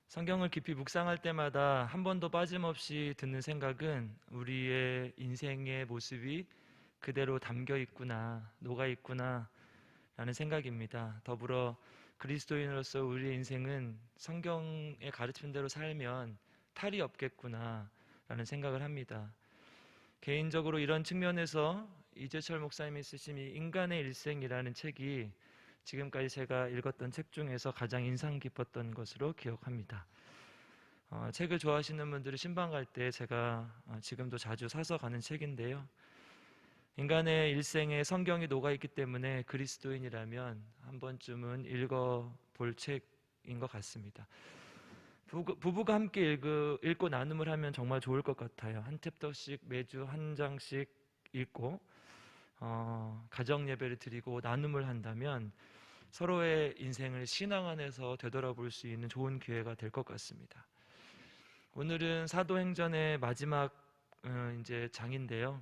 성경을 깊이 묵상할 때마다 한 번도 빠짐없이 드는 생각은 우리의 인생의 모습이 그대로 담겨 있구나, 녹아 있구나 라는 생각입니다. 더불어 그리스도인으로서 우리의 인생은 성경의 가르침대로 살면 탈이 없겠구나 라는 생각을 합니다. 개인적으로 이런 측면에서 이재철 목사님이 쓰신 이 인간의 일생이라는 책이 지금까지 제가 읽었던 책 중에서 가장 인상 깊었던 것으로 기억합니다. 책을 좋아하시는 분들은 신방 갈 때 제가 지금도 자주 사서 가는 책인데요. 인간의 일생에 성경이 녹아있기 때문에 그리스도인이라면 한 번쯤은 읽어볼 책인 것 같습니다. 부부가 함께 읽고 나눔을 하면 정말 좋을 것 같아요. 한 챕터씩 매주 한 장씩 읽고 가정 예배를 드리고 나눔을 한다면 서로의 인생을 신앙 안에서 되돌아볼 수 있는 좋은 기회가 될 것 같습니다. 오늘은 사도행전의 마지막 이제 장인데요.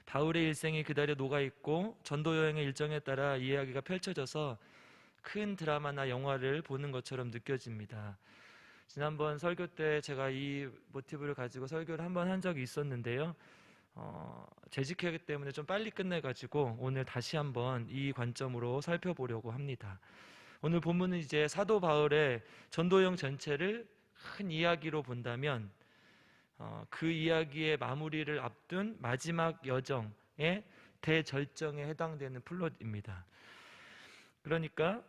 바울의 일생이 그달에 녹아있고 전도 여행의 일정에 따라 이야기가 펼쳐져서 큰 드라마나 영화를 보는 것처럼 느껴집니다. 지난번 설교 때 제가 이 모티브를 가지고 설교를 한번 한 적이 있었는데요. 재직하기 때문에 좀 빨리 끝내가지고 오늘 다시 한번 이 관점으로 살펴보려고 합니다. 오늘 본문은 이제 사도 바울의 전도여행 전체를 큰 이야기로 본다면 그 이야기의 마무리를 앞둔 마지막 여정의 대절정에 해당되는 플롯입니다. 그러니까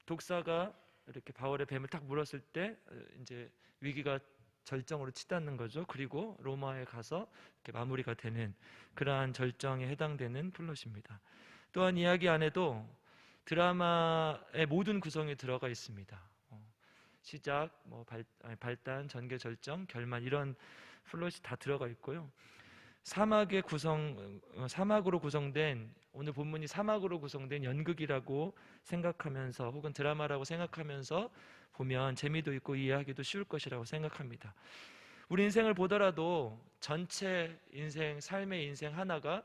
독사가 이렇게 바울의 뱀을 탁 물었을 때 이제 위기가 절정으로 치닫는 거죠. 그리고 로마에 가서 이렇게 마무리가 되는 그러한 절정에 해당되는 플롯입니다. 또한 이야기 안에도 드라마의 모든 구성이 들어가 있습니다. 시작, 발단, 전개, 절정, 결말 이런 플롯이 다 들어가 있고요. 사막으로 구성된 오늘 본문이 사막으로 구성된 연극이라고 생각하면서 혹은 드라마라고 생각하면서 보면 재미도 있고 이해하기도 쉬울 것이라고 생각합니다. 우리 인생을 보더라도 전체 인생, 삶의 인생 하나가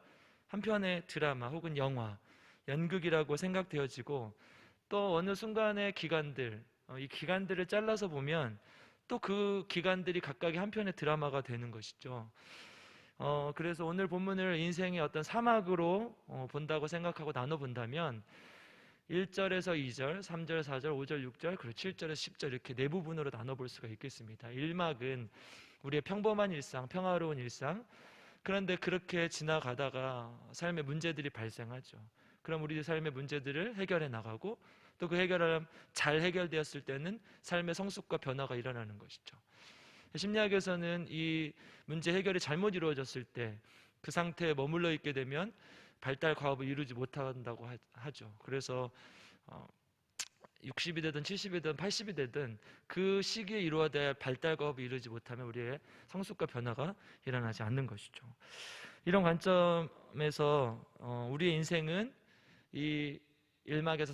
한편의 드라마 혹은 영화, 연극이라고 생각되어지고 또 어느 순간의 기간들, 이 기간들을 잘라서 보면 또 그 기간들이 각각의 한편의 드라마가 되는 것이죠. 그래서 오늘 본문을 인생의 어떤 사막으로 본다고 생각하고 나눠본다면 1절에서 2절, 3절, 4절, 5절, 6절, 그리고 7절에서 10절 이렇게 네 부분으로 나눠볼 수가 있겠습니다. 1막은 우리의 평범한 일상, 평화로운 일상. 그런데 그렇게 지나가다가 삶의 문제들이 발생하죠. 그럼 우리 삶의 문제들을 해결해 나가고 또 그 해결을 잘 해결되었을 때는 삶의 성숙과 변화가 일어나는 것이죠. 심리학에서는 이 문제 해결이 잘못 이루어졌을 때 그 상태에 머물러 있게 되면 발달 과업을 이루지 못한다고 하죠. 그래서 60이 되든 70이 되든 80이 되든 그 시기에 이루어야 될 발달 과업을 이루지 못하면 우리의 성숙과 변화가 일어나지 않는 것이죠. 이런 관점에서 우리의 인생은 이 1막에서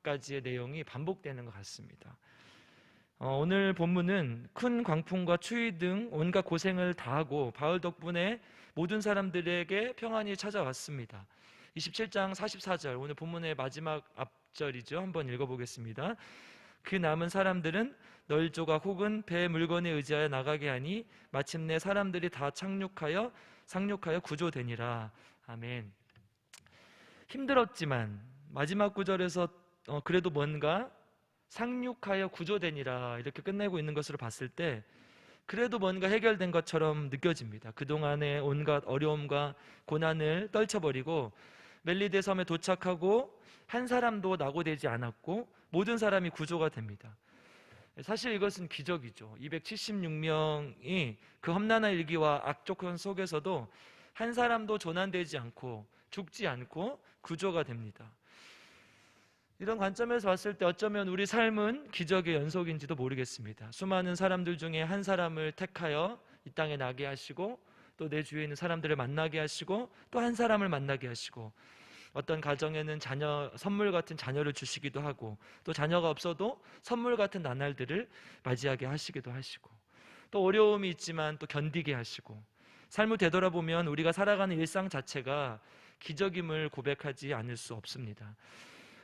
4막까지의 내용이 반복되는 것 같습니다. 오늘 본문은 큰 광풍과 추위 등 온갖 고생을 다하고 바울 덕분에 모든 사람들에게 평안이 찾아왔습니다. 27장 44절, 오늘 본문의 마지막 앞절이죠. 한번 읽어보겠습니다. 그 남은 사람들은 널조각 혹은 배 물건에 의지하여 나가게 하니 마침내 사람들이 다 상륙하여 구조되니라. 아멘. 힘들었지만 마지막 구절에서 그래도 뭔가 상륙하여 구조되니라 이렇게 끝내고 있는 것으로 봤을 때 그래도 뭔가 해결된 것처럼 느껴집니다. 그동안의 온갖 어려움과 고난을 떨쳐버리고 멜리데 섬에 도착하고 한 사람도 낙오되지 않았고 모든 사람이 구조가 됩니다. 사실 이것은 기적이죠. 276명이 그 험난한 일기와 악조건 속에서도 한 사람도 조난되지 않고 죽지 않고 구조가 됩니다. 이런 관점에서 봤을 때 어쩌면 우리 삶은 기적의 연속인지도 모르겠습니다. 수많은 사람들 중에 한 사람을 택하여 이 땅에 나게 하시고 또 내 주위에 있는 사람들을 만나게 하시고 또 한 사람을 만나게 하시고 어떤 가정에는 선물 같은 자녀를 주시기도 하고 또 자녀가 없어도 선물 같은 나날들을 맞이하게 하시기도 하시고 또 어려움이 있지만 또 견디게 하시고 삶을 되돌아보면 우리가 살아가는 일상 자체가 기적임을 고백하지 않을 수 없습니다.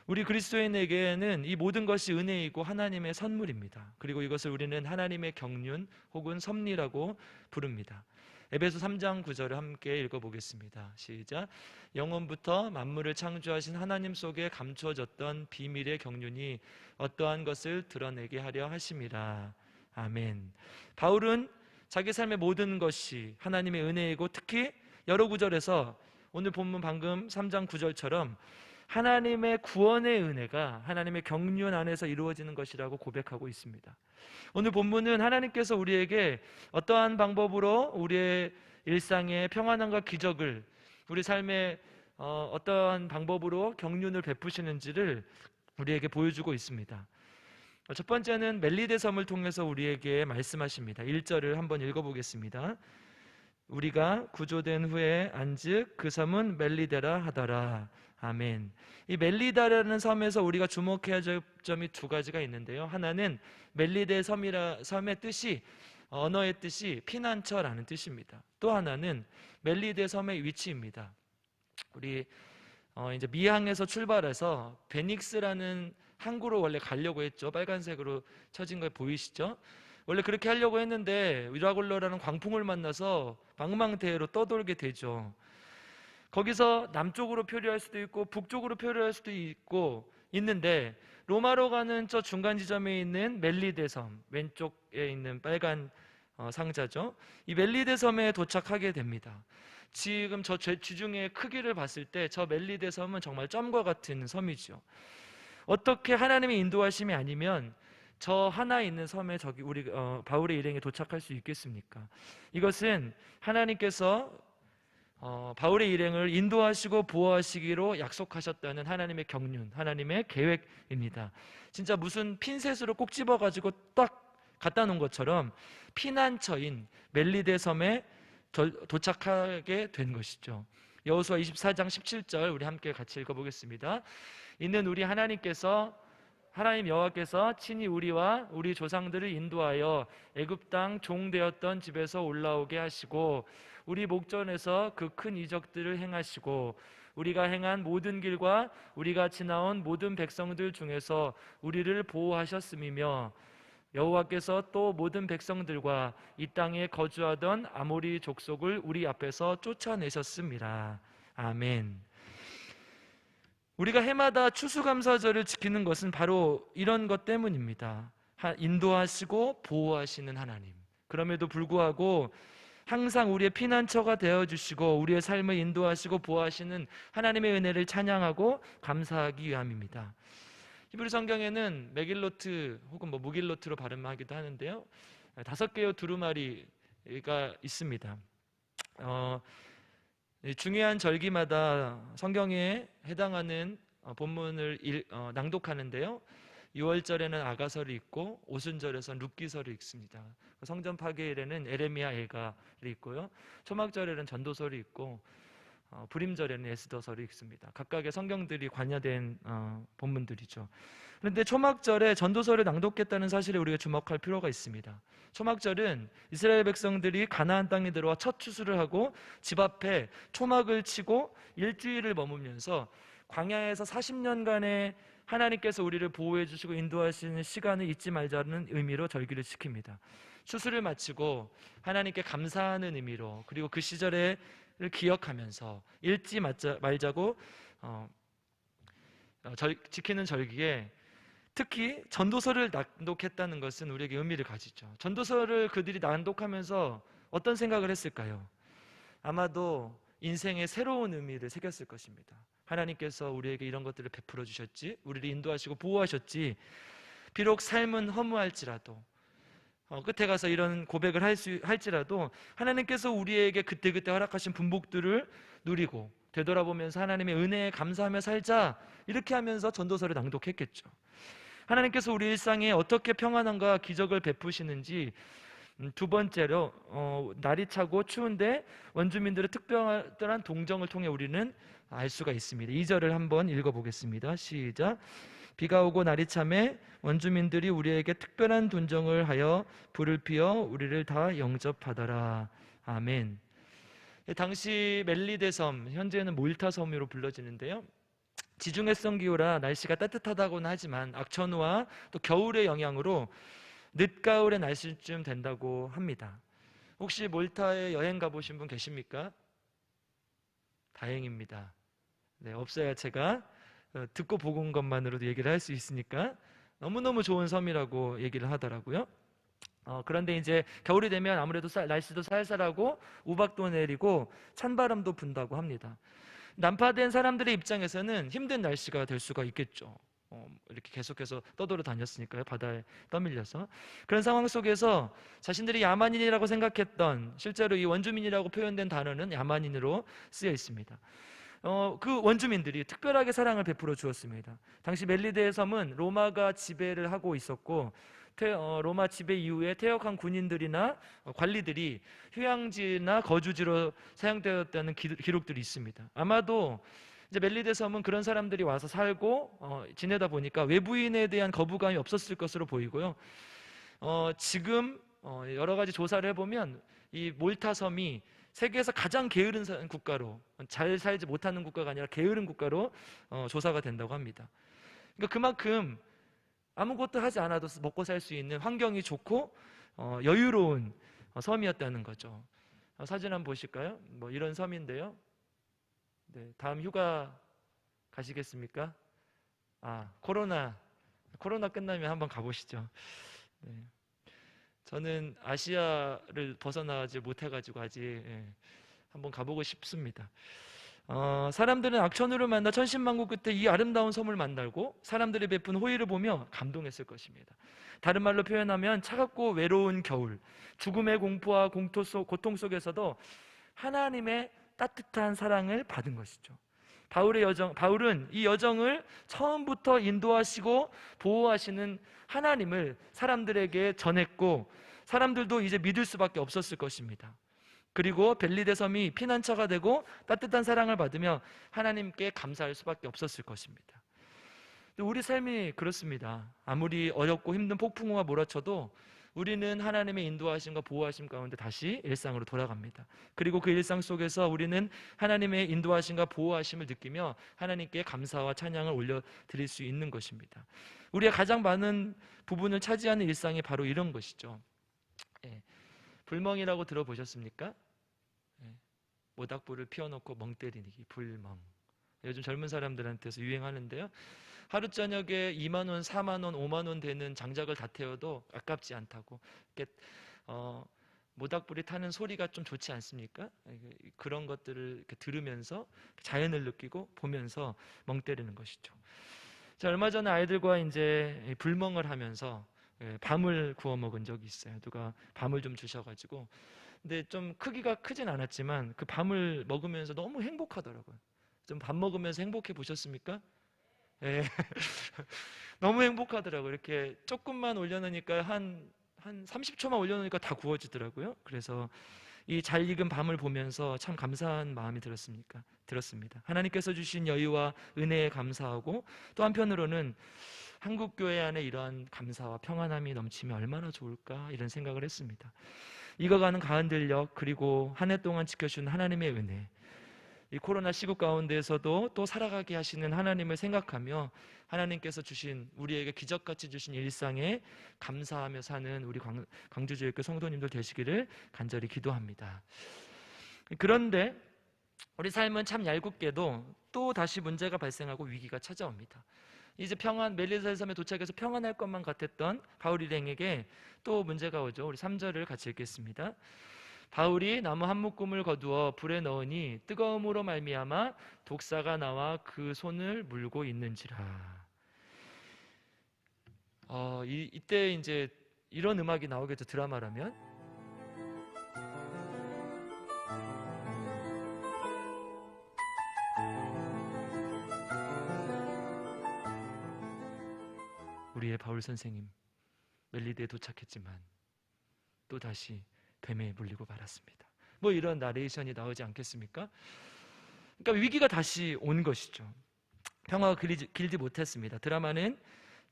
우리 그리스도인에게는 이 모든 것이 은혜이고 하나님의 선물입니다. 그리고 이것을 우리는 하나님의 경륜 혹은 섭리라고 부릅니다. 에베소 3장 9절을 함께 읽어보겠습니다. 시작. 영원부터 만물을 창조하신 하나님 속에 감추어졌던 비밀의 경륜이 어떠한 것을 드러내게 하려 하심이라. 아멘. 바울은 자기 삶의 모든 것이 하나님의 은혜이고 특히 여러 구절에서 오늘 본문 방금 3장 9절처럼 하나님의 구원의 은혜가 하나님의 경륜 안에서 이루어지는 것이라고 고백하고 있습니다. 오늘 본문은 하나님께서 우리에게 어떠한 방법으로 우리의 일상의 평안함과 기적을, 우리 삶의 어떠한 방법으로 경륜을 베푸시는지를 우리에게 보여주고 있습니다. 첫 번째는 멜리데 섬을 통해서 우리에게 말씀하십니다. 1절을 한번 읽어보겠습니다. 우리가 구조된 후에 안즉 그 섬은 멜리데라 하더라. 아멘. 이 멜리다라는 섬에서 우리가 주목해야 할 점이 두 가지가 있는데요. 하나는 멜리데 섬의 뜻이, 언어의 뜻이 피난처라는 뜻입니다. 또 하나는 멜리데 섬의 위치입니다. 우리 이제 미항에서 출발해서 베닉스라는 항구로 원래 가려고 했죠. 빨간색으로 쳐진 거 보이시죠? 원래 그렇게 하려고 했는데 위라골로라는 광풍을 만나서 망망대해로 떠돌게 되죠. 거기서 남쪽으로 표류할 수도 있고 북쪽으로 표류할 수도 있는데 로마로 가는 저 중간 지점에 있는 멜리데 섬, 왼쪽에 있는 빨간 상자죠. 이 멜리데 섬에 도착하게 됩니다. 지금 저 지중해의 크기를 봤을 때 저 멜리데 섬은 정말 점과 같은 섬이죠. 어떻게 하나님의 인도하심이 아니면 저 하나 있는 섬에 우리 바울의 일행이 도착할 수 있겠습니까? 이것은 하나님께서 바울의 일행을 인도하시고 보호하시기로 약속하셨다는 하나님의 경륜, 하나님의 계획입니다. 진짜 무슨 핀셋으로 꼭 집어가지고 딱 갖다 놓은 것처럼 피난처인 멜리데 섬에 도착하게 된 것이죠. 여호수아 24장 17절 우리 함께 같이 읽어보겠습니다. 이는 우리 하나님 여호와께서 친히 우리와 우리 조상들을 인도하여 애굽 땅 종되었던 집에서 올라오게 하시고 우리 목전에서 그 큰 이적들을 행하시고 우리가 행한 모든 길과 우리가 지나온 모든 백성들 중에서 우리를 보호하셨음이며 여호와께서 또 모든 백성들과 이 땅에 거주하던 아모리 족속을 우리 앞에서 쫓아내셨습니다. 아멘. 우리가 해마다 추수감사절을 지키는 것은 바로 이런 것 때문입니다. 인도하시고 보호하시는 하나님. 그럼에도 불구하고 항상 우리의 피난처가 되어주시고 우리의 삶을 인도하시고 보호하시는 하나님의 은혜를 찬양하고 감사하기 위함입니다. 히브리 성경에는 메길로트 혹은 무길로트로 발음하기도 하는데요, 5개의 두루마리가 있습니다. 중요한 절기마다 성경에 해당하는 본문을 낭독하는데요, 6월절에는 아가서를 읽고 오순절에서는 룻기서를 읽습니다. 성전 파괴일에는 에레미야 애가를 읽고요, 초막절에는 전도서를 읽고 불임절에는 에스더서를 읽습니다. 각각의 성경들이 관여된 본문들이죠. 그런데 초막절에 전도서를 낭독했다는 사실에 우리가 주목할 필요가 있습니다. 초막절은 이스라엘 백성들이 가나안 땅에 들어와 첫 추수를 하고 집 앞에 초막을 치고 일주일을 머물면서 광야에서 40년간의 하나님께서 우리를 보호해 주시고 인도하시는 시간을 잊지 말자는 의미로 절기를 지킵니다. 추수를 마치고 하나님께 감사하는 의미로, 그리고 그 시절을 기억하면서 잊지 말자고 지키는 절기에 특히 전도서를 낭독했다는 것은 우리에게 의미를 가지죠. 전도서를 그들이 낭독하면서 어떤 생각을 했을까요? 아마도 인생의 새로운 의미를 새겼을 것입니다. 하나님께서 우리에게 이런 것들을 베풀어 주셨지, 우리를 인도하시고 보호하셨지, 비록 삶은 허무할지라도 끝에 가서 이런 고백을 할지라도 하나님께서 우리에게 그때그때 허락하신 분복들을 누리고 되돌아보면서 하나님의 은혜에 감사하며 살자, 이렇게 하면서 전도서를 낭독했겠죠. 하나님께서 우리 일상에 어떻게 평안함과 기적을 베푸시는지, 두 번째로 날이 차고 추운데 원주민들의 특별한 동정을 통해 우리는 알 수가 있습니다. 2절을 한번 읽어보겠습니다. 시작. 비가 오고 날이 참에 원주민들이 우리에게 특별한 동정을 하여 불을 피워 우리를 다 영접하더라. 아멘. 당시 멜리데 섬, 현재는 몰타 섬으로 불러지는데요, 지중해성 기후라 날씨가 따뜻하다고는 하지만 악천후와 또 겨울의 영향으로 늦가을의 날씨쯤 된다고 합니다. 혹시 몰타에 여행 가보신 분 계십니까? 다행입니다. 네, 없어야 제가 듣고 보고 온 것만으로도 얘기를 할 수 있으니까 너무너무 좋은 섬이라고 얘기를 하더라고요. 그런데 이제 겨울이 되면 아무래도 날씨도 쌀쌀하고 우박도 내리고 찬바람도 분다고 합니다. 난파된 사람들의 입장에서는 힘든 날씨가 될 수가 있겠죠. 이렇게 계속해서 떠돌아 다녔으니까요. 바다에 떠밀려서. 그런 상황 속에서 자신들이 야만인이라고 생각했던, 실제로 이 원주민이라고 표현된 단어는 야만인으로 쓰여 있습니다. 그 원주민들이 특별하게 사랑을 베풀어 주었습니다. 당시 멜리데의 섬은 로마가 지배를 하고 있었고, 로마 지배 이후에 퇴역한 군인들이나 관리들이 휴양지나 거주지로 사용되었다는 기록들이 있습니다. 아마도 이제 멜리데 섬은 그런 사람들이 와서 살고 지내다 보니까 외부인에 대한 거부감이 없었을 것으로 보이고요. 지금 여러 가지 조사를 해보면 이 몰타 섬이 세계에서 가장 게으른 국가로, 잘 살지 못하는 국가가 아니라 게으른 국가로 조사가 된다고 합니다. 그러니까 그만큼 아무것도 하지 않아도 먹고 살 수 있는 환경이 좋고 여유로운 섬이었다는 거죠. 사진 한번 보실까요? 뭐 이런 섬인데요. 네, 다음 휴가 가시겠습니까? 코로나 끝나면 한번 가보시죠. 네. 저는 아시아를 벗어나지 못해가지고 아직 한번 가보고 싶습니다. 사람들은 악천후를 만나 천신만고 끝에 이 아름다운 섬을 만나고 사람들이 베푼 호의를 보며 감동했을 것입니다. 다른 말로 표현하면 차갑고 외로운 겨울, 죽음의 공포와 고통 속에서도 하나님의 따뜻한 사랑을 받은 것이죠. 바울은 이 여정을 처음부터 인도하시고 보호하시는 하나님을 사람들에게 전했고, 사람들도 이제 믿을 수밖에 없었을 것입니다. 그리고 벨리데 섬이 피난처가 되고 따뜻한 사랑을 받으며 하나님께 감사할 수밖에 없었을 것입니다. 우리 삶이 그렇습니다. 아무리 어렵고 힘든 폭풍우가 몰아쳐도 우리는 하나님의 인도하심과 보호하심 가운데 다시 일상으로 돌아갑니다. 그리고 그 일상 속에서 우리는 하나님의 인도하심과 보호하심을 느끼며 하나님께 감사와 찬양을 올려드릴 수 있는 것입니다. 우리의 가장 많은 부분을 차지하는 일상이 바로 이런 것이죠. 불멍이라고 들어보셨습니까? 모닥불을 피워놓고 멍 때리기, 불멍. 요즘 젊은 사람들한테서 유행하는데요. 하루 저녁에 2만 원, 4만 원, 5만 원 되는 장작을 다 태워도 아깝지 않다고. 모닥불이 타는 소리가 좀 좋지 않습니까? 그런 것들을 이렇게 들으면서 자연을 느끼고 보면서 멍 때리는 것이죠. 자, 얼마 전에 아이들과 이제 불멍을 하면서 밤을 구워 먹은 적이 있어요. 누가 밤을 좀 주셔가지고. 근데 좀 크기가 크진 않았지만 그 밤을 먹으면서 너무 행복하더라고요. 좀 밥 먹으면서 행복해 보셨습니까? 예. 너무 행복하더라고요. 이렇게 조금만 올려놓으니까 한 30초만 올려놓으니까 다 구워지더라고요. 그래서 이 잘 익은 밤을 보면서 참 감사한 마음이 들었습니다. 하나님께서 주신 여유와 은혜에 감사하고, 또 한편으로는 한국 교회 안에 이러한 감사와 평안함이 넘치면 얼마나 좋을까, 이런 생각을 했습니다. 익어가는 가은들녘, 그리고 한 해 동안 지켜주신 하나님의 은혜, 이 코로나 시국 가운데에서도 또 살아가게 하시는 하나님을 생각하며 하나님께서 주신, 우리에게 기적같이 주신 일상에 감사하며 사는 우리 광주교회 성도님들 되시기를 간절히 기도합니다. 그런데 우리 삶은 참 얄궂게도 또 다시 문제가 발생하고 위기가 찾아옵니다. 이제 멜리데 섬에 도착해서 평안할 것만 같았던 바울 일행에게 또 문제가 오죠. 우리 3절을 같이 읽겠습니다. 바울이 나무 한 묶음을 거두어 불에 넣으니 뜨거움으로 말미암아 독사가 나와 그 손을 물고 있는지라. 이때 이제 이런 음악이 나오겠죠. 드라마라면. 우리의 바울 선생님, 멜리데에 도착했지만 또 다시 뱀에 물리고 말았습니다. 뭐 이런 나레이션이 나오지 않겠습니까? 그러니까 위기가 다시 온 것이죠. 평화가 길지 못했습니다. 드라마는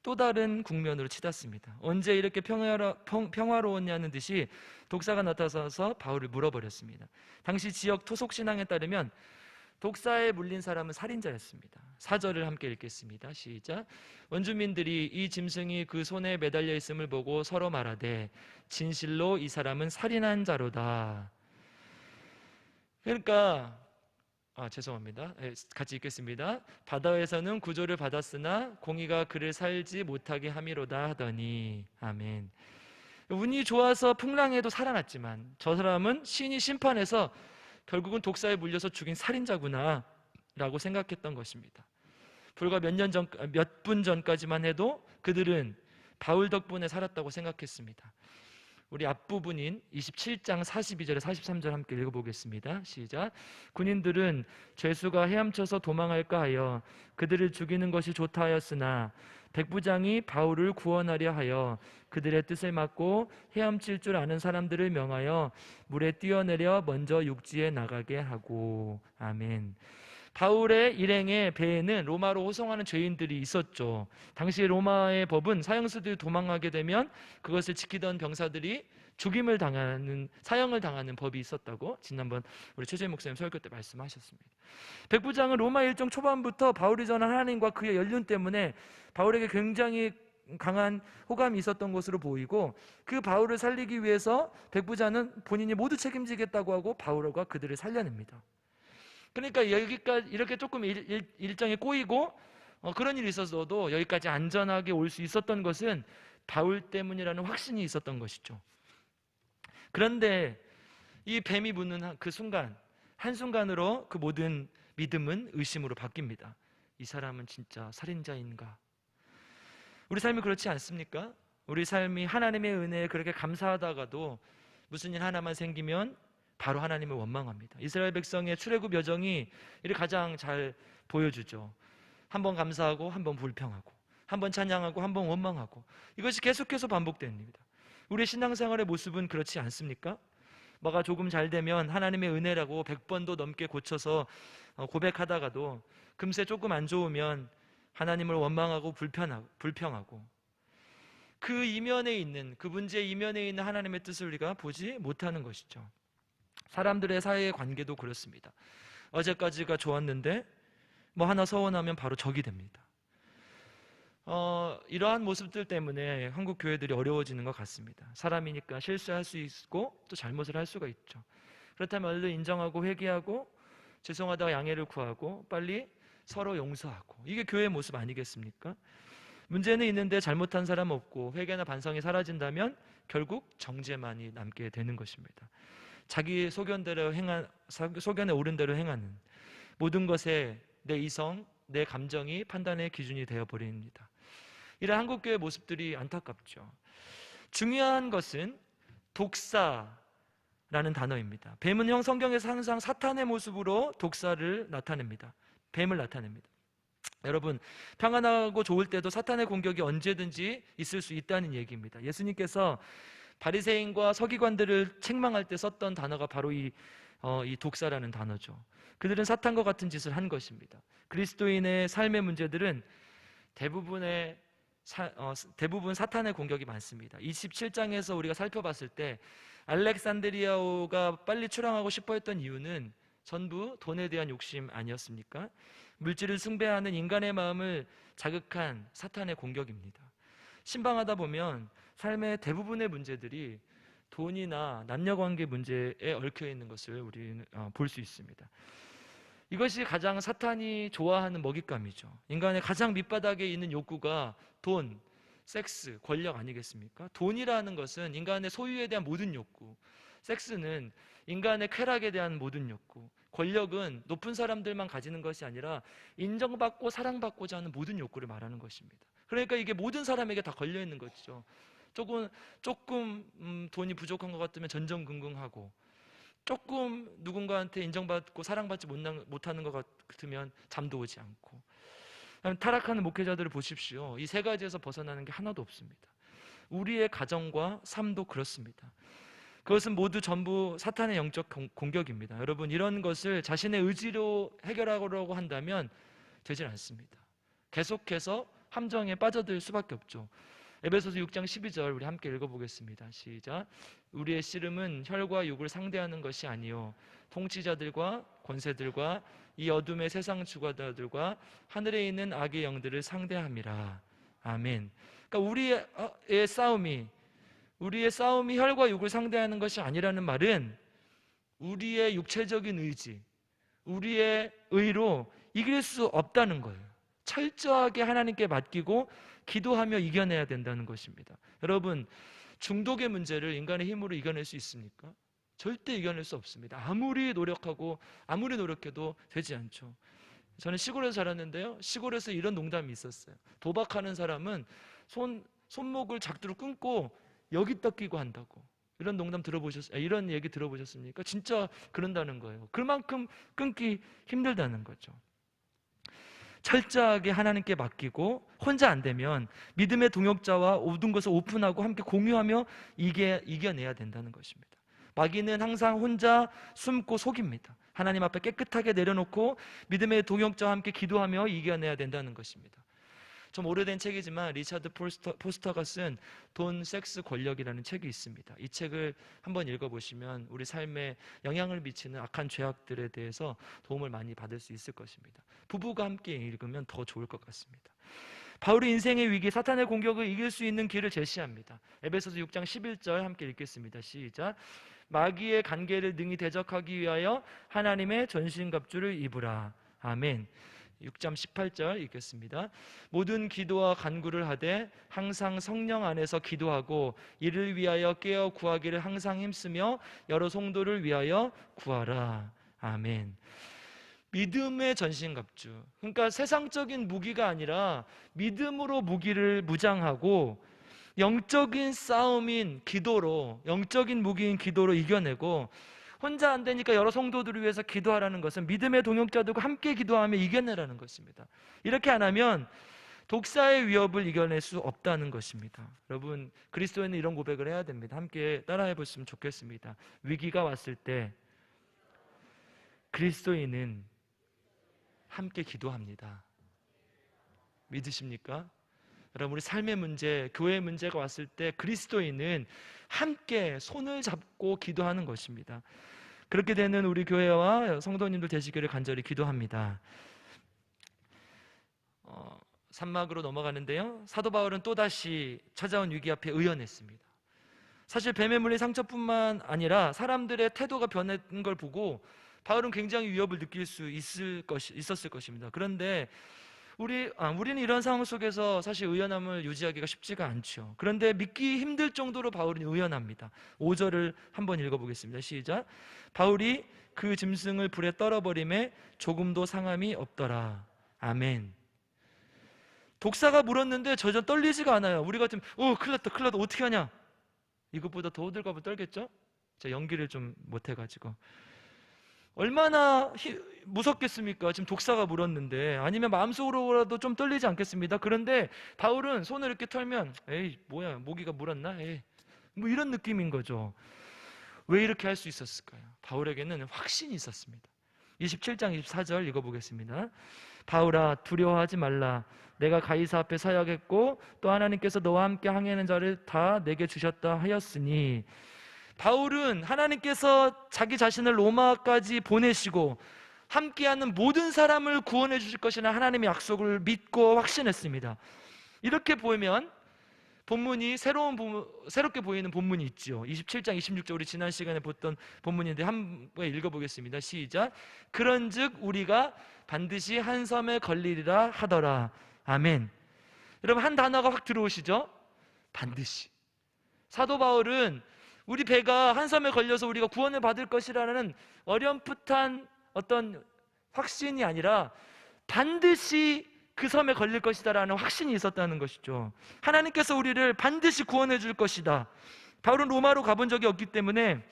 또 다른 국면으로 치닫습니다. 언제 이렇게 평화로웠냐는 듯이 독사가 나타나서 바울을 물어버렸습니다. 당시 지역 토속 신앙에 따르면 독사에 물린 사람은 살인자였습니다. 4절을 함께 읽겠습니다. 시작. 원주민들이 이 짐승이 그 손에 매달려 있음을 보고 서로 말하되 진실로 이 사람은 살인한 자로다. 그러니까 죄송합니다. 같이 읽겠습니다. 바다에서는 구조를 받았으나 공의가 그를 살지 못하게 함이로다 하더니. 아멘. 운이 좋아서 풍랑에도 살아났지만 저 사람은 신이 심판해서 결국은 독사에 물려서 죽인 살인자구나 라고 생각했던 것입니다. 불과 몇 분 전까지만 해도 그들은 바울 덕분에 살았다고 생각했습니다. 우리 앞부분인 27장 42절에 43절 함께 읽어보겠습니다. 시작. 군인들은 죄수가 헤엄쳐서 도망할까 하여 그들을 죽이는 것이 좋다 하였으나 백부장이 바울을 구원하려 하여 그들의 뜻을 막고 헤엄칠 줄 아는 사람들을 명하여 물에 뛰어내려 먼저 육지에 나가게 하고. 아멘. 바울의 일행의 배에는 로마로 호송하는 죄인들이 있었죠. 당시 로마의 법은 사형수들이 도망하게 되면 그것을 지키던 병사들이 죽임을 당하는, 사형을 당하는 법이 있었다고 지난번 우리 최재 목사님 설교 때 말씀하셨습니다. 백부장은 로마 일정 초반부터 바울이 전한 하나님과 그의 연륜 때문에 바울에게 굉장히 강한 호감이 있었던 것으로 보이고, 그 바울을 살리기 위해서 백부장은 본인이 모두 책임지겠다고 하고 바울과 그들을 살려냅니다. 그러니까 여기까지 이렇게 조금 일정이 꼬이고 그런 일이 있었어도 여기까지 안전하게 올 수 있었던 것은 바울 때문이라는 확신이 있었던 것이죠. 그런데 이 뱀이 붙는 그 순간, 한순간으로 그 모든 믿음은 의심으로 바뀝니다. 이 사람은 진짜 살인자인가? 우리 삶이 그렇지 않습니까? 우리 삶이 하나님의 은혜에 그렇게 감사하다가도 무슨 일 하나만 생기면 바로 하나님을 원망합니다. 이스라엘 백성의 출애굽 여정이 이를 가장 잘 보여주죠. 한번 감사하고 한번 불평하고, 한번 찬양하고 한번 원망하고, 이것이 계속해서 반복됩니다. 우리의 신앙생활의 모습은 그렇지 않습니까? 뭐가 조금 잘 되면 하나님의 은혜라고 100번도 넘게 고쳐서 고백하다가도 금세 조금 안 좋으면 하나님을 원망하고 불평하고, 그 이면에 있는, 그 문제 이면에 있는 하나님의 뜻을 우리가 보지 못하는 것이죠. 사람들의 사이의 관계도 그렇습니다. 어제까지가 좋았는데 뭐 하나 서운하면 바로 적이 됩니다. 이러한 모습들 때문에 한국 교회들이 어려워지는 것 같습니다. 사람이니까 실수할 수 있고 또 잘못을 할 수가 있죠. 그렇다면 얼른 인정하고 회개하고 죄송하다고 양해를 구하고 빨리 서로 용서하고, 이게 교회의 모습 아니겠습니까? 문제는 있는데 잘못한 사람 없고 회개나 반성이 사라진다면 결국 정죄만이 남게 되는 것입니다. 자기 소견에 옳은 대로 행하는 모든 것에 내 이성, 내 감정이 판단의 기준이 되어버립니다. 이런 한국교회 모습들이 안타깝죠. 중요한 것은 독사라는 단어입니다. 뱀은 성경에서 항상 사탄의 모습으로 독사를 나타냅니다. 뱀을 나타냅니다. 여러분, 평안하고 좋을 때도 사탄의 공격이 언제든지 있을 수 있다는 얘기입니다. 예수님께서 바리새인과 서기관들을 책망할 때 썼던 단어가 바로 이 독사라는 단어죠. 그들은 사탄과 같은 짓을 한 것입니다. 그리스도인의 삶의 문제들은 대부분 사탄의 공격이 많습니다. 27장에서 우리가 살펴봤을 때 알렉산드리아가 빨리 출항하고 싶어 했던 이유는 전부 돈에 대한 욕심 아니었습니까? 물질을 숭배하는 인간의 마음을 자극한 사탄의 공격입니다. 신방하다 보면 삶의 대부분의 문제들이 돈이나 남녀관계 문제에 얽혀 있는 것을 우리는 볼 수 있습니다. 이것이 가장 사탄이 좋아하는 먹잇감이죠. 인간의 가장 밑바닥에 있는 욕구가 돈, 섹스, 권력 아니겠습니까? 돈이라는 것은 인간의 소유에 대한 모든 욕구, 섹스는 인간의 쾌락에 대한 모든 욕구, 권력은 높은 사람들만 가지는 것이 아니라 인정받고 사랑받고자 하는 모든 욕구를 말하는 것입니다. 그러니까 이게 모든 사람에게 다 걸려있는 것이죠. 조금 돈이 부족한 것 같으면 전전긍긍하고, 조금 누군가한테 인정받고 사랑받지 못하는 것 같으면 잠도 오지 않고. 타락하는 목회자들을 보십시오. 이 세 가지에서 벗어나는 게 하나도 없습니다. 우리의 가정과 삶도 그렇습니다. 그것은 모두 전부 사탄의 영적 공격입니다. 여러분, 이런 것을 자신의 의지로 해결하려고 한다면 되질 않습니다. 계속해서 함정에 빠져들 수밖에 없죠. 에베소서 6장 12절 우리 함께 읽어보겠습니다. 시작. 우리의 씨름은 혈과 육을 상대하는 것이 아니요 통치자들과 권세들과 이 어둠의 세상 주관자들과 하늘에 있는 악의 영들을 상대함이라. 아멘. 그러니까 우리의 싸움이 혈과 육을 상대하는 것이 아니라는 말은 우리의 육체적인 의지, 우리의 의로 이길 수 없다는 거예요. 철저하게 하나님께 맡기고 기도하며 이겨내야 된다는 것입니다. 여러분, 중독의 문제를 인간의 힘으로 이겨낼 수 있습니까? 절대 이겨낼 수 없습니다. 아무리 노력해도 되지 않죠. 저는 시골에서 자랐는데요, 시골에서 이런 농담이 있었어요. 도박하는 사람은 손목을 작두로 끊고 여기다 끼고 한다고. 이런 얘기 들어보셨습니까? 진짜 그런다는 거예요. 그만큼 끊기 힘들다는 거죠. 철저하게 하나님께 맡기고 혼자 안 되면 믿음의 동역자와 모든 것을 오픈하고 함께 공유하며 이겨내야 된다는 것입니다. 마귀는 항상 혼자 숨고 속입니다. 하나님 앞에 깨끗하게 내려놓고 믿음의 동역자와 함께 기도하며 이겨내야 된다는 것입니다. 좀 오래된 책이지만 리차드 포스터가 쓴 돈, 섹스, 권력이라는 책이 있습니다. 이 책을 한번 읽어보시면 우리 삶에 영향을 미치는 악한 죄악들에 대해서 도움을 많이 받을 수 있을 것입니다. 부부가 함께 읽으면 더 좋을 것 같습니다. 바울이 인생의 위기, 사탄의 공격을 이길 수 있는 길을 제시합니다. 에베소서 6장 11절 함께 읽겠습니다. 시작. 마귀의 간계를 능히 대적하기 위하여 하나님의 전신갑주를 입으라. 아멘. 6장 18절 읽겠습니다. 모든 기도와 간구를 하되 항상 성령 안에서 기도하고 이를 위하여 깨어 구하기를 항상 힘쓰며 여러 성도를 위하여 구하라. 아멘. 믿음의 전신갑주, 그러니까 세상적인 무기가 아니라 믿음으로 무기를 무장하고 영적인 싸움인 기도로, 영적인 무기인 기도로 이겨내고, 혼자 안 되니까 여러 성도들을 위해서 기도하라는 것은 믿음의 동역자들과 함께 기도하며 이겨내라는 것입니다. 이렇게 안 하면 독사의 위협을 이겨낼 수 없다는 것입니다. 여러분, 그리스도인은 이런 고백을 해야 됩니다. 함께 따라해 보시면 좋겠습니다. 위기가 왔을 때 그리스도인은 함께 기도합니다. 믿으십니까? 여러분, 우리 삶의 문제, 교회의 문제가 왔을 때 그리스도인은 함께 손을 잡고 기도하는 것입니다. 그렇게 되는 우리 교회와 성도님들 되시기를 간절히 기도합니다. 산막으로 넘어가는데요, 사도 바울은 또다시 찾아온 위기 앞에 의연했습니다. 사실 뱀의 물린 상처뿐만 아니라 사람들의 태도가 변한 걸 보고 바울은 굉장히 위협을 느낄 수 있었을 것입니다. 그런데 우리는 이런 상황 속에서 사실 의연함을 유지하기가 쉽지가 않죠. 그런데 믿기 힘들 정도로 바울은 의연합니다. 5절을 한번 읽어보겠습니다. 시작. 바울이 그 짐승을 불에 떨어버림에 조금도 상함이 없더라. 아멘. 독사가 물었는데 전혀 떨리지가 않아요. 우리 같으면 큰일 났다 어떻게 하냐, 이것보다 더 호들갑을 떨겠죠. 제가 연기를 좀 못해가지고. 얼마나 무섭겠습니까? 지금 독사가 물었는데. 아니면 마음속으로라도 좀 떨리지 않겠습니다. 그런데 바울은 손을 이렇게 털면 에이 뭐야, 모기가 물었나? 에이, 뭐 이런 느낌인 거죠. 왜 이렇게 할 수 있었을까요? 바울에게는 확신이 있었습니다. 27장 24절 읽어보겠습니다. 바울아, 두려워하지 말라. 내가 가이사 앞에 서야겠고 또 하나님께서 너와 함께 항해하는 자를 다 내게 주셨다 하였으니, 바울은 하나님께서 자기 자신을 로마까지 보내시고 함께하는 모든 사람을 구원해 주실 것이라는 하나님의 약속을 믿고 확신했습니다. 이렇게 보면 본문이 새롭게 보이는 본문이 있죠. 27장 26절, 우리 지난 시간에 봤던 본문인데 한번 읽어보겠습니다. 시작. 그런즉 우리가 반드시 한 섬에 걸리리라 하더라. 아멘. 여러분, 한 단어가 확 들어오시죠? 반드시. 사도 바울은 우리 배가 한 섬에 걸려서 우리가 구원을 받을 것이라는 어렴풋한 어떤 확신이 아니라 반드시 그 섬에 걸릴 것이다라는 확신이 있었다는 것이죠. 하나님께서 우리를 반드시 구원해 줄 것이다. 바울은 로마로 가본 적이 없기 때문에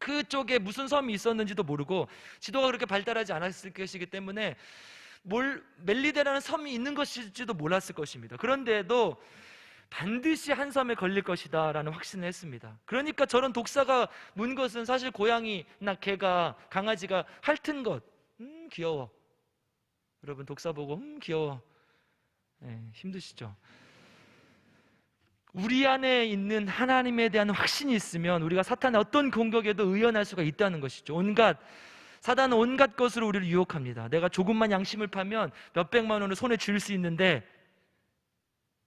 그쪽에 무슨 섬이 있었는지도 모르고 지도가 그렇게 발달하지 않았을 것이기 때문에 멜리데라는 섬이 있는 것일지도 몰랐을 것입니다. 그런데도 반드시 한 섬에 걸릴 것이다 라는 확신을 했습니다. 그러니까 저런 독사가 문 것은 사실 고양이나 개가, 강아지가 핥은 것, 귀여워. 여러분, 독사 보고 귀여워, 힘드시죠? 우리 안에 있는 하나님에 대한 확신이 있으면 우리가 사탄의 어떤 공격에도 의연할 수가 있다는 것이죠. 사단은 온갖 것으로 우리를 유혹합니다. 내가 조금만 양심을 파면 몇백만 원을 손에 쥘 수 있는데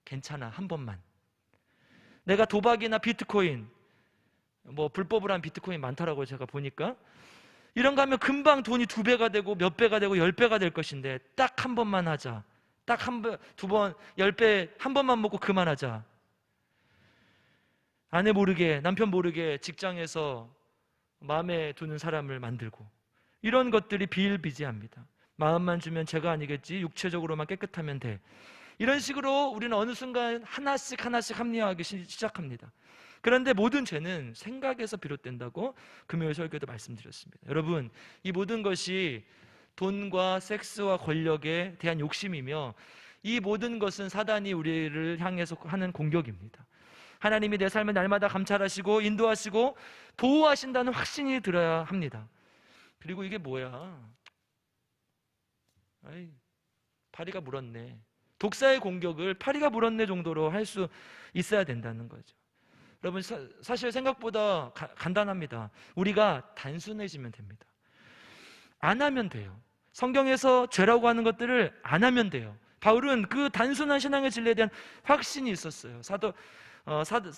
괜찮아, 한 번만. 내가 도박이나 비트코인, 불법으로 한 비트코인 많더라고요. 제가 보니까 이런 거 하면 금방 돈이 2배가 되고 몇 배가 되고 10배가 될 것인데 딱 한 번만 하자. 딱 한 번, 2번, 10배 한 번만 먹고 그만하자. 아내 모르게, 남편 모르게 직장에서 마음에 두는 사람을 만들고, 이런 것들이 비일비재합니다. 마음만 주면 죄가 아니겠지, 육체적으로만 깨끗하면 돼. 이런 식으로 우리는 어느 순간 하나씩 합리화하기 시작합니다. 그런데 모든 죄는 생각에서 비롯된다고 금요일 설교도 말씀드렸습니다. 여러분, 이 모든 것이 돈과 섹스와 권력에 대한 욕심이며, 이 모든 것은 사단이 우리를 향해서 하는 공격입니다. 하나님이 내 삶을 날마다 감찰하시고 인도하시고 보호하신다는 확신이 들어야 합니다. 그리고 이게 뭐야? 파리가 물었네. 독사의 공격을 파리가 물었네 정도로 할 수 있어야 된다는 거죠. 여러분, 사실 생각보다 간단합니다. 우리가 단순해지면 됩니다. 안 하면 돼요. 성경에서 죄라고 하는 것들을 안 하면 돼요. 바울은 그 단순한 신앙의 진리에 대한 확신이 있었어요.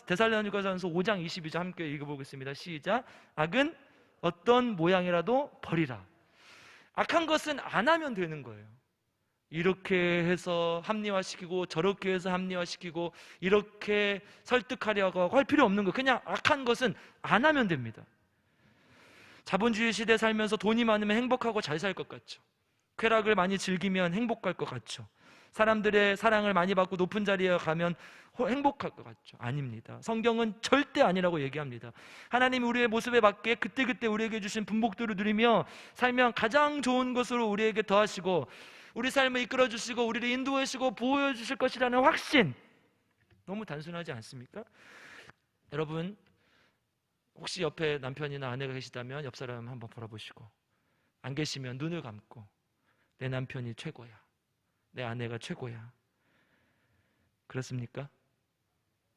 데살로니가전서 5장 22절 함께 읽어보겠습니다. 시작. 악은 어떤 모양이라도 버리라. 악한 것은 안 하면 되는 거예요. 이렇게 해서 합리화시키고 저렇게 해서 합리화시키고 이렇게 설득하려고 할 필요 없는 거예요. 그냥 악한 것은 안 하면 됩니다. 자본주의 시대에 살면서 돈이 많으면 행복하고 잘 살 것 같죠. 쾌락을 많이 즐기면 행복할 것 같죠. 사람들의 사랑을 많이 받고 높은 자리에 가면 행복할 것 같죠. 아닙니다. 성경은 절대 아니라고 얘기합니다. 하나님이 우리의 모습에 맞게 그때그때 우리에게 주신 분복들을 누리며 살면 가장 좋은 것으로 우리에게 더하시고 우리 삶을 이끌어 주시고 우리를 인도해 주시고 보호해 주실 것이라는 확신, 너무 단순하지 않습니까? 여러분, 혹시 옆에 남편이나 아내가 계시다면 옆 사람 한번 바라보시고, 안 계시면 눈을 감고 내 남편이 최고야, 내 아내가 최고야. 그렇습니까?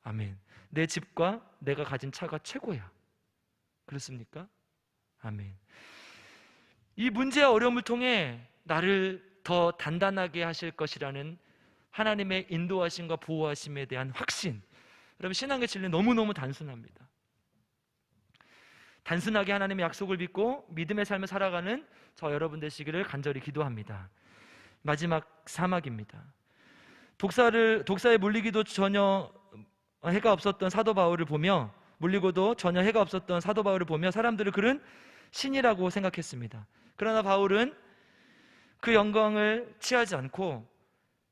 아멘. 내 집과 내가 가진 차가 최고야. 그렇습니까? 아멘. 이 문제와 어려움을 통해 나를 더 단단하게 하실 것이라는 하나님의 인도하심과 보호하심에 대한 확신. 여러분, 신앙의 진리는 너무너무 단순합니다. 단순하게 하나님의 약속을 믿고 믿음의 삶을 살아가는 저 여러분 되시기를 간절히 기도합니다. 마지막 사막입니다. 독사에 물리기도 전혀 해가 없었던 사도 바울을 보며, 물리고도 전혀 해가 없었던 사도 바울을 보며 사람들은 그는 신이라고 생각했습니다. 그러나 바울은 그 영광을 취하지 않고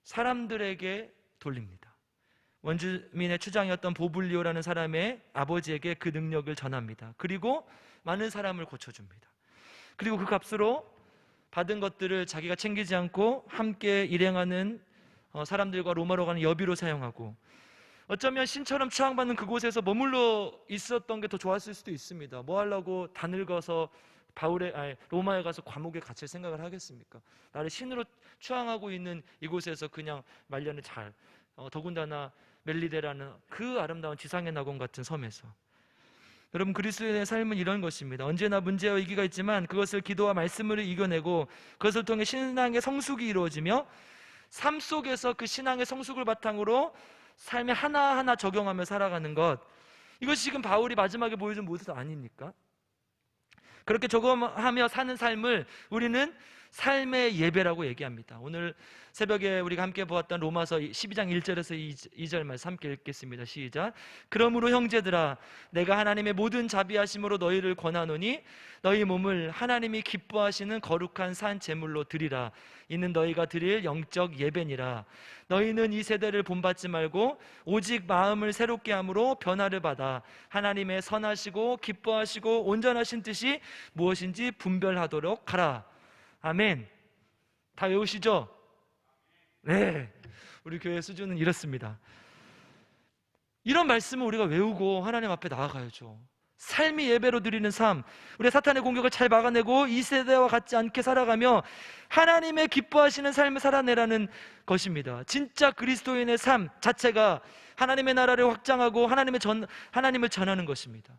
사람들에게 돌립니다. 원주민의 추장이었던 보블리오라는 사람의 아버지에게 그 능력을 전합니다. 그리고 많은 사람을 고쳐줍니다. 그리고 그 값으로 받은 것들을 자기가 챙기지 않고 함께 일행하는 사람들과 로마로 가는 여비로 사용하고, 어쩌면 신처럼 추앙받는 그곳에서 머물러 있었던 게 더 좋았을 수도 있습니다. 뭐 하려고 다 늙어서 로마에 가서 감옥에 갇힐 생각을 하겠습니까? 나를 신으로 추앙하고 있는 이곳에서 그냥 말년을 더군다나 멜리데라는 그 아름다운 지상의 낙원 같은 섬에서. 여러분, 그리스도인의 삶은 이런 것입니다. 언제나 문제와 위기가 있지만 그것을 기도와 말씀으로 이겨내고 그것을 통해 신앙의 성숙이 이루어지며 삶 속에서 그 신앙의 성숙을 바탕으로 삶에 하나하나 적용하며 살아가는 것, 이것이 지금 바울이 마지막에 보여준 모습 아닙니까? 그렇게 적용하며 사는 삶을 우리는 삶의 예배라고 얘기합니다. 오늘 새벽에 우리가 함께 보았던 로마서 12장 1절에서 2절 말씀 함께 읽겠습니다. 시작. 그러므로 형제들아, 내가 하나님의 모든 자비하심으로 너희를 권하노니 너희 몸을 하나님이 기뻐하시는 거룩한 산 제물로 드리라. 이는 너희가 드릴 영적 예배니라. 너희는 이 세대를 본받지 말고 오직 마음을 새롭게 함으로 변화를 받아 하나님의 선하시고 기뻐하시고 온전하신 뜻이 무엇인지 분별하도록 하라. 아멘. 다 외우시죠? 네, 우리 교회 수준은 이렇습니다. 이런 말씀을 우리가 외우고 하나님 앞에 나아가야죠. 삶이 예배로 드리는 삶, 우리 사탄의 공격을 잘 막아내고 이 세대와 같지 않게 살아가며 하나님의 기뻐하시는 삶을 살아내라는 것입니다. 진짜 그리스도인의 삶 자체가 하나님의 나라를 확장하고 하나님을 전하는 것입니다.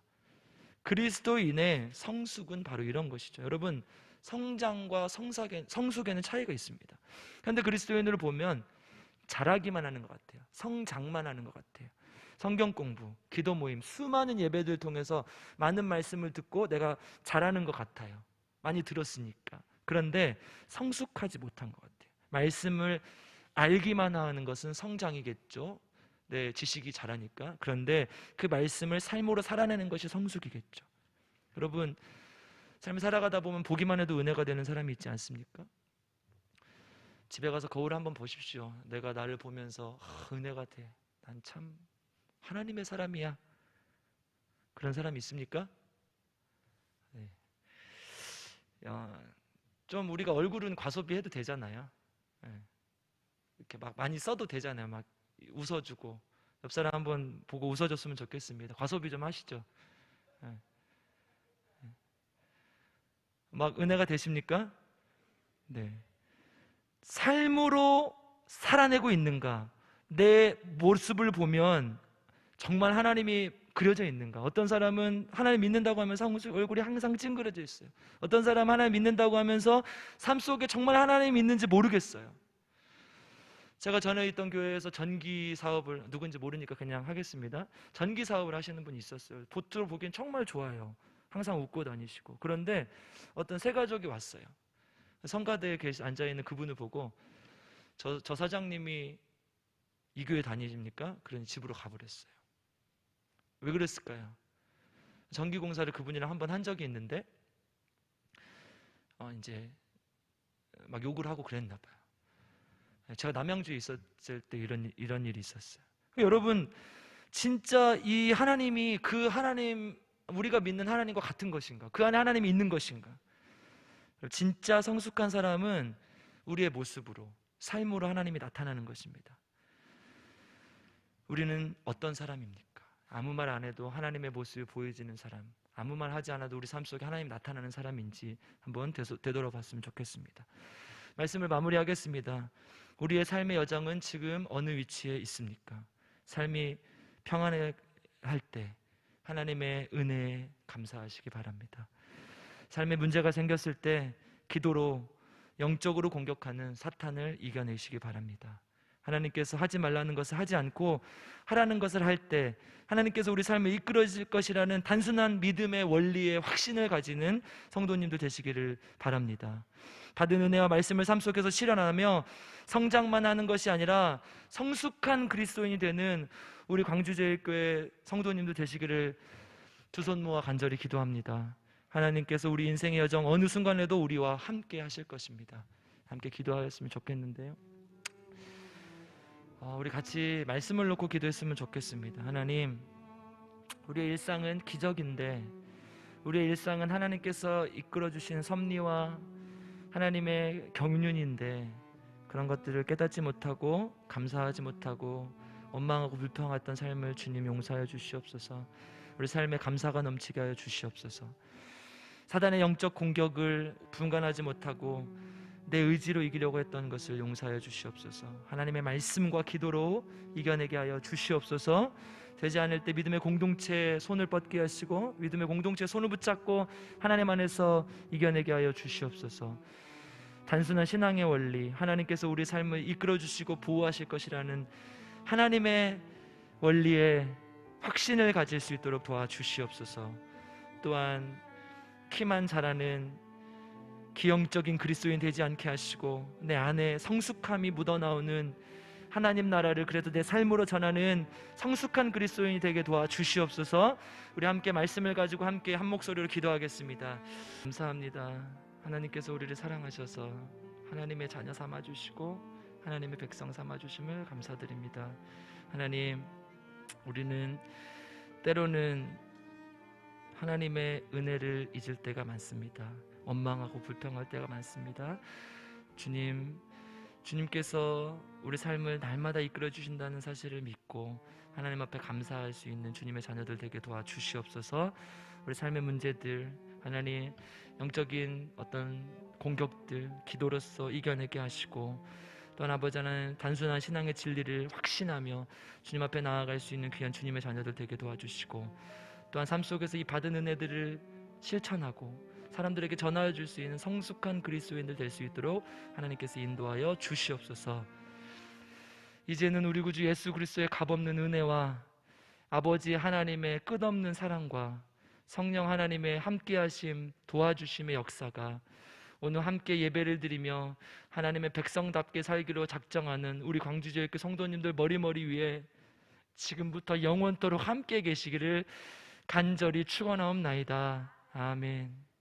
그리스도인의 성숙은 바로 이런 것이죠. 여러분, 성장과 성숙에는 차이가 있습니다. 그런데 그리스도인을 보면 잘하기만 하는 것 같아요. 성장만 하는 것 같아요. 성경 공부, 기도 모임, 수많은 예배들 통해서 많은 말씀을 듣고 내가 잘하는 것 같아요. 많이 들었으니까. 그런데 성숙하지 못한 것 같아요. 말씀을 알기만 하는 것은 성장이겠죠. 내 지식이 자라니까. 그런데 그 말씀을 삶으로 살아내는 것이 성숙이겠죠. 여러분, 삶을 살아가다 보면 보기만 해도 은혜가 되는 사람이 있지 않습니까? 집에 가서 거울 한번 보십시오. 내가 나를 보면서 은혜가 돼. 난 참 하나님의 사람이야. 그런 사람이 있습니까? 네. 좀 우리가 얼굴은 과소비해도 되잖아요. 네. 이렇게 막 많이 써도 되잖아요. 막 웃어주고 옆 사람 한번 보고 웃어줬으면 좋겠습니다. 과소비 좀 하시죠. 네. 막 은혜가 되십니까? 네. 삶으로 살아내고 있는가? 내 모습을 보면 정말 하나님이 그려져 있는가? 어떤 사람은 하나님 믿는다고 하면서 얼굴이 항상 찡그려져 있어요. 어떤 사람은 하나님 믿는다고 하면서 삶 속에 정말 하나님이 있는지 모르겠어요. 제가 전에 있던 교회에서 전기 사업을, 누군지 모르니까 그냥 하겠습니다. 전기 사업을 하시는 분이 있었어요. 보트로 보기엔 정말 좋아요. 항상 웃고 다니시고. 그런데 어떤 세 가족이 왔어요. 성가대에 앉아있는 그분을 보고 저 사장님이 이 교회 다니십니까? 그러니 집으로 가버렸어요. 왜 그랬을까요? 전기공사를 그분이랑 한번 한 적이 있는데 이제 막 욕을 하고 그랬나 봐요. 제가 남양주에 있었을 때 이런 일이 있었어요. 여러분, 진짜 이 하나님이 그 하나님, 우리가 믿는 하나님과 같은 것인가? 그 안에 하나님이 있는 것인가? 진짜 성숙한 사람은 우리의 모습으로, 삶으로 하나님이 나타나는 것입니다. 우리는 어떤 사람입니까? 아무 말 안 해도 하나님의 모습이 보여지는 사람, 아무 말 하지 않아도 우리 삶 속에 하나님이 나타나는 사람인지 한번 되돌아봤으면 좋겠습니다. 말씀을 마무리하겠습니다. 우리의 삶의 여정은 지금 어느 위치에 있습니까? 삶이 평안해 할 때 하나님의 은혜에 감사하시기 바랍니다. 삶에 문제가 생겼을 때 기도로 영적으로 공격하는 사탄을 이겨내시기 바랍니다. 하나님께서 하지 말라는 것을 하지 않고 하라는 것을 할 때 하나님께서 우리 삶을 이끌어질 것이라는 단순한 믿음의 원리의 확신을 가지는 성도님들 되시기를 바랍니다. 받은 은혜와 말씀을 삶 속에서 실현하며 성장만 하는 것이 아니라 성숙한 그리스도인이 되는 우리 광주제일교회 성도님들 되시기를 두 손 모아 간절히 기도합니다. 하나님께서 우리 인생의 여정 어느 순간에도 우리와 함께 하실 것입니다. 함께 기도하였으면 좋겠는데요. 우리 같이 말씀을 놓고 기도했으면 좋겠습니다. 하나님, 우리의 일상은 기적인데 우리의 일상은 하나님께서 이끌어주신 섭리와 하나님의 경륜인데 그런 것들을 깨닫지 못하고 감사하지 못하고 원망하고 불평했던 삶을 주님 용서하여 주시옵소서. 우리 삶에 감사가 넘치게 하여 주시옵소서. 사단의 영적 공격을 분간하지 못하고 내 의지로 이기려고 했던 것을 용서하여 주시옵소서. 하나님의 말씀과 기도로 이겨내게 하여 주시옵소서. 되지 않을 때 믿음의 공동체에 손을 뻗게 하시고 믿음의 공동체에 손을 붙잡고 하나님 안에서 이겨내게 하여 주시옵소서. 단순한 신앙의 원리, 하나님께서 우리 삶을 이끌어 주시고 보호하실 것이라는 하나님의 원리에 확신을 가질 수 있도록 도와주시옵소서. 또한 키만 자라는 기형적인 그리스도인 되지 않게 하시고 내 안에 성숙함이 묻어나오는 하나님 나라를 그래도 내 삶으로 전하는 성숙한 그리스도인이 되게 도와주시옵소서. 우리 함께 말씀을 가지고 함께 한 목소리로 기도하겠습니다. 감사합니다. 하나님께서 우리를 사랑하셔서 하나님의 자녀 삼아주시고 하나님의 백성 삼아주심을 감사드립니다. 하나님, 우리는 때로는 하나님의 은혜를 잊을 때가 많습니다. 원망하고 불평할 때가 많습니다. 주님께서 우리 삶을 날마다 이끌어 주신다는 사실을 믿고 하나님 앞에 감사할 수 있는 주님의 자녀들 되게 도와주시옵소서. 우리 삶의 문제들, 하나님 영적인 어떤 공격들 기도로서 이겨내게 하시고, 또한 아버지 하나님 단순한 신앙의 진리를 확신하며 주님 앞에 나아갈 수 있는 귀한 주님의 자녀들 되게 도와주시고, 또한 삶 속에서 이 받은 은혜들을 실천하고 사람들에게 전하여 줄 수 있는 성숙한 그리스도인들 될 수 있도록 하나님께서 인도하여 주시옵소서. 이제는 우리 구주 예수 그리스도의 값없는 은혜와 아버지 하나님의 끝없는 사랑과 성령 하나님의 함께하심 도와주심의 역사가 오늘 함께 예배를 드리며 하나님의 백성답게 살기로 작정하는 우리 광주교회교 성도님들 머리머리 위에 지금부터 영원토록 함께 계시기를 간절히 축원하옵나이다. 아멘.